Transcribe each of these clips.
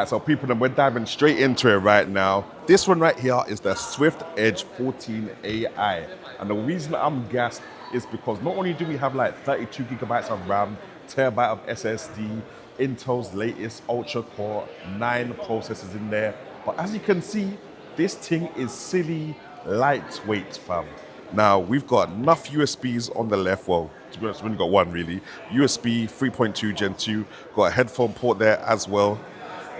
So people, we're diving straight into it right now. This one right here is the Swift Edge 14 AI. And the reason I'm gassed is because not only do we have like 32 gigabytes of RAM, terabyte of SSD, Intel's latest Ultra Core 9 processors in there. But as you can see, this thing is silly lightweight, fam. Now, we've got enough USBs on the left. Well, to be honest, we've only got one really. USB 3.2 Gen 2. Got a headphone port there as well.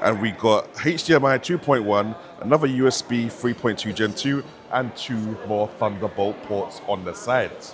And we got HDMI 2.1, another USB 3.2 Gen 2, and two more Thunderbolt ports on the sides.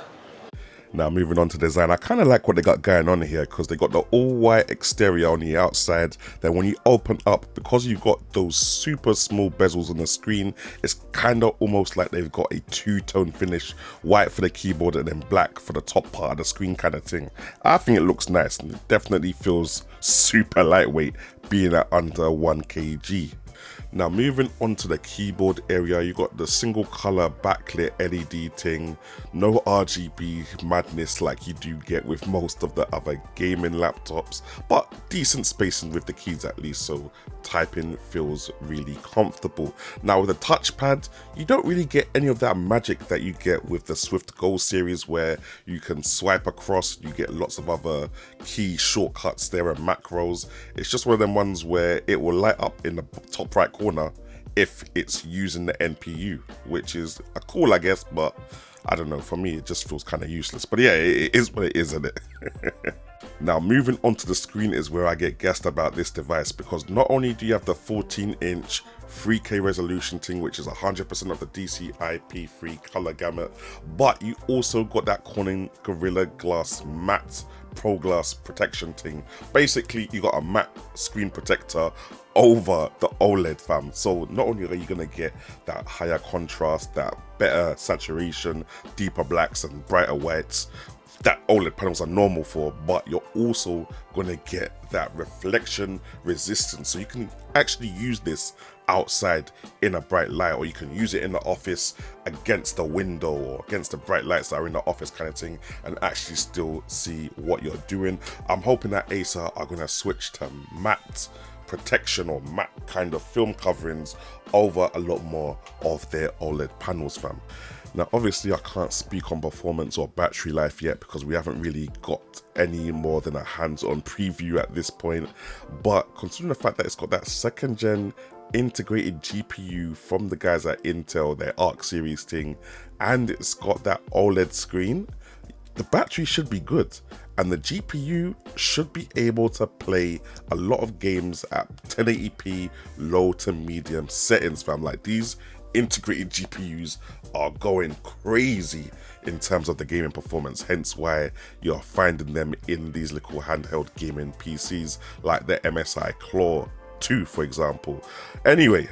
Now moving on to design, I kind of like what they got going on here because they got the all-white exterior on the outside. Then when you open up, because you've got those super small bezels on the screen, it's kind of almost like they've got a two-tone finish, white for the keyboard and then black for the top part of the screen kind of thing. I think it looks nice and it definitely feels super lightweight, being at under 1 kg. Now moving on to the keyboard area, you got the single color backlit LED thing, no RGB madness like you do get with most of the other gaming laptops, but decent spacing with the keys at least, so typing feels really comfortable. Now with the touchpad, you don't really get any of that magic that you get with the Swift Go series where you can swipe across, you get lots of other key shortcuts there and macros. It's just one of them ones where it will light up in the top right corner if it's using the NPU, which is cool I guess, but I don't know, for me it just feels kind of useless. But yeah, it is what it is, isn't it? Now moving onto the screen is where I get gassed about this device, because not only do you have the 14-inch 3K resolution thing, which is 100% of the DCI-P3 color gamut, but you also got that Corning Gorilla Glass matte Pro Glass protection thing. Basically, you got a matte screen protector over the OLED, fam. So not only are you gonna get that higher contrast, that better saturation, deeper blacks and brighter whites that OLED panels are normal for, but you're also gonna get that reflection resistance. So you can actually use this outside in a bright light, or you can use it in the office against the window or against the bright lights that are in the office kind of thing, and actually still see what you're doing. I'm hoping that Acer are gonna switch to matte protection or matte kind of film coverings over a lot more of their OLED panels, fam. Now obviously I can't speak on performance or battery life yet because we haven't really got any more than a hands-on preview at this point, but considering the fact that it's got that second gen integrated GPU from the guys at Intel, their Arc series thing, and it's got that OLED screen, the battery should be good, and the GPU should be able to play a lot of games at 1080p low to medium settings, fam. Like, these integrated GPUs are going crazy in terms of the gaming performance, hence why you're finding them in these little handheld gaming PCs like the MSI Claw 2, for example. Anyway,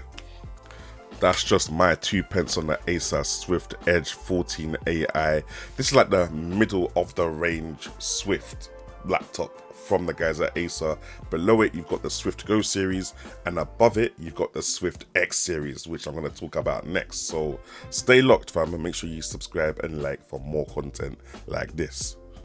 that's just my 2 pence on the Acer Swift Edge 14 AI. This is like the middle of the range Swift laptop from the guys at Acer. Below it, you've got the Swift Go series, and above it, you've got the Swift X series, which I'm going to talk about next. So stay locked, fam, and make sure you subscribe and like for more content like this.